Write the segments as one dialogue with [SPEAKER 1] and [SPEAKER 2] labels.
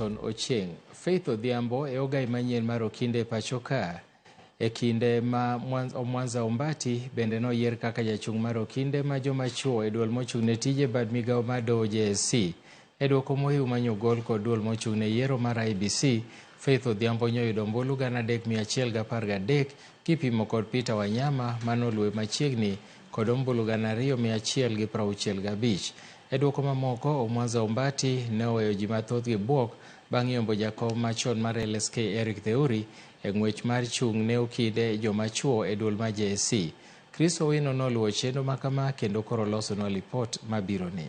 [SPEAKER 1] Ocheng. Faith Odhiambo e ogai manyien mar Okinde pacho ka. E kinde ma Omwanza Ombati bende noyier kaka jachung' mar Okinde ma joma chuo e duol mochung' ne tije bad migawo mar doho JSC. E duoko mohiu manyo gol kod duol mochung' ne yiero mar IBC, Faith Odhiambo nyoyudo ombulu 3,113 kipimo kod Peter Wanyama manoluwe machiegni kod ombulu 2,165. E duoko mamoko, Omwanza Ombati ne oweyo ji mathoth gi buok bang' yombo jakom machon mar LSK Eric Theuri e ng'wech mar chung' ne Okinde joma chuo e duol mar JSC. Chris Owino noluwo chenro makama kendo koro losonwa lipot mabironi.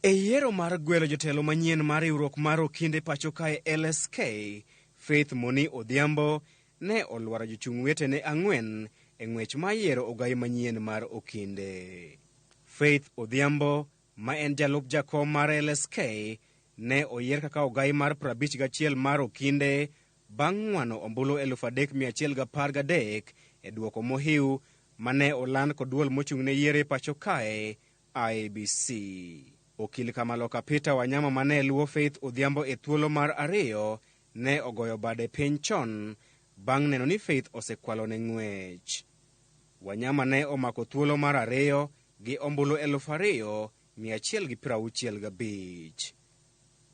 [SPEAKER 2] E yiero mar gwelo jotelo manyien mar riwruok mar Okinde pacho kae LSK, Faith Moni Odhiambo ne olwaro jochung' wetene 4 e ng'wech mar yiero ogai manyien mar Okinde. Faith Odhiambo, ma en jalup jakom mar LSK, ne oyier kaka ogai mar 51 mar Okinde bang' ng'wano ombulu 3,113 e duoko mohiu mane oland kod duol mochung' ne yiero e pacho kae IBC. Okil Kamaloka Peter Wanyama mane luwo Faith Odhiambo e thuolo mar ariyo ne ogoyo bade piny chon bang' neno ni Faith osekwalo ne ng'wech. Wanyama ne omako thuolo mar ariyo gi ombulu 2,165.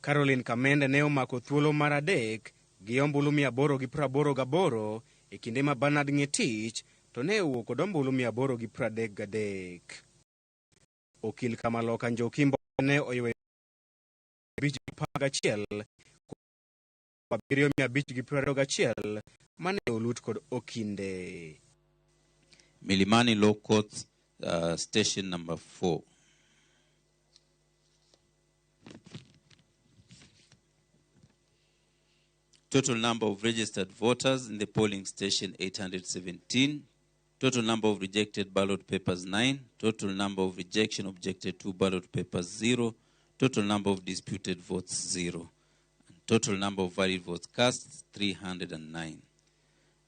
[SPEAKER 2] Caroline Kamende ne omako thuolo mar adek gi ombulu 888 e kinde ma Bernard Ngetich to ne owuok kod ombulu 833. Okil Kamaloka Njokimbo ne oyweyo 511 721 mane olut kod Okinde.
[SPEAKER 3] Milimani Law Court, Station number 4. Total number of registered voters in the polling station 817. Total number of rejected ballot papers 9. Total number of rejection objected to ballot papers 0. Total number of disputed votes 0. And total number of valid votes cast 309.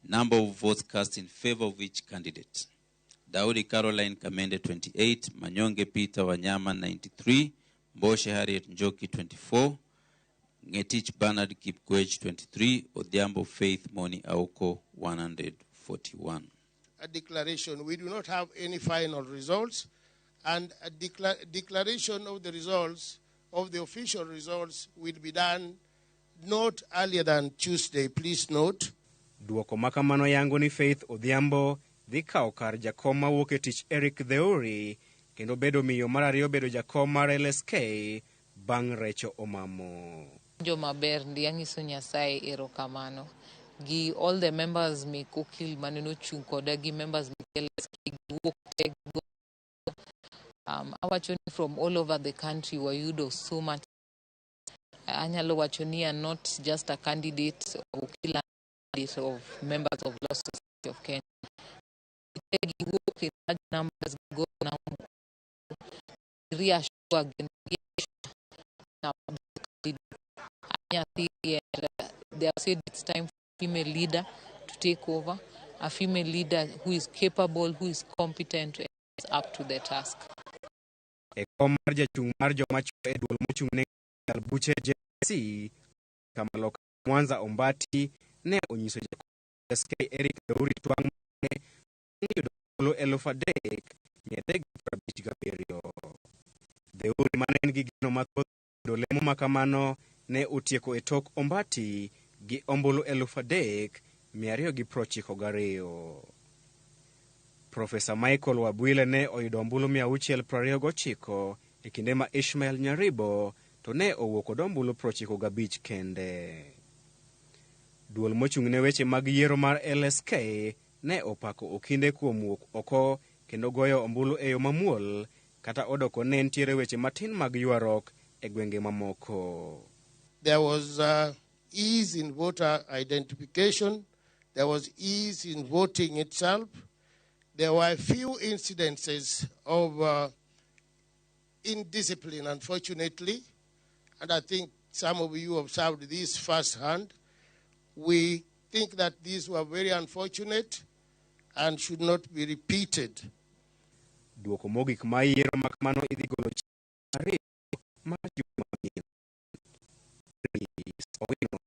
[SPEAKER 3] Number of votes cast in favor of each candidate: Daudi Caroline Kamende 28, Manyonge Peter Wanyama 93, Mboshe Harriet Njoki 24, Ngetich Bernard Kipkwech 23, Odhiambo Faith Moni Aoko 141.
[SPEAKER 4] A declaration. We do not have any final results, and a declaration of the results, of the official results, will be done not earlier than Tuesday. Please note.
[SPEAKER 2] Duoko makamano yango ni Faith Odhiambo dhi kawo kar jakom mawuok e tich Eric Theuri kendo bedo miyo mar ariyo bedo jakom mar LSK bang' recho omamo.
[SPEAKER 5] Jo maber ndi anyiso Nyasaye erokamano gi all the members me kokil maneno chung koda gi members me LSK wuok te awacho ni from all over the country wayudo so much. Anyalo wacho ni are not just a candidate of members of Law Society of Kenya. In large numbers go now reassure again. Now they have said it's time for a female leader to take over, a female leader who is capable, who is competent, and is up to the task.
[SPEAKER 2] JSC Kamaloka Omwanza Ombati ne onyiso JSC Eric Theuri twang' yudo 3,357. Theuri mane gi gino mathoth lemo makamano ne otieko e tok Ombati gi ombulu 3,292. Profesa Michael Wabwile ne oyudo ombulu 629 e kinde ma Ishmael Nyaribo to ne owuok kod ombulu 95 kende. Duol mochung' ne weche mag yiero mar LSK ne opako Okinde kuom wuok oko kendo goyo ombulu e yo mamuol kata odoko ne ntiere weche matin mag yuarok e gwenge mamoko.
[SPEAKER 4] There was ease in voter identification. There was ease in voting itself. There were few incidences of indiscipline, unfortunately, and I think some of you observed this firsthand. We think that these were very unfortunate and should not be repeated.
[SPEAKER 2] Duoko mogik ma yiero makamano idhi golo Owino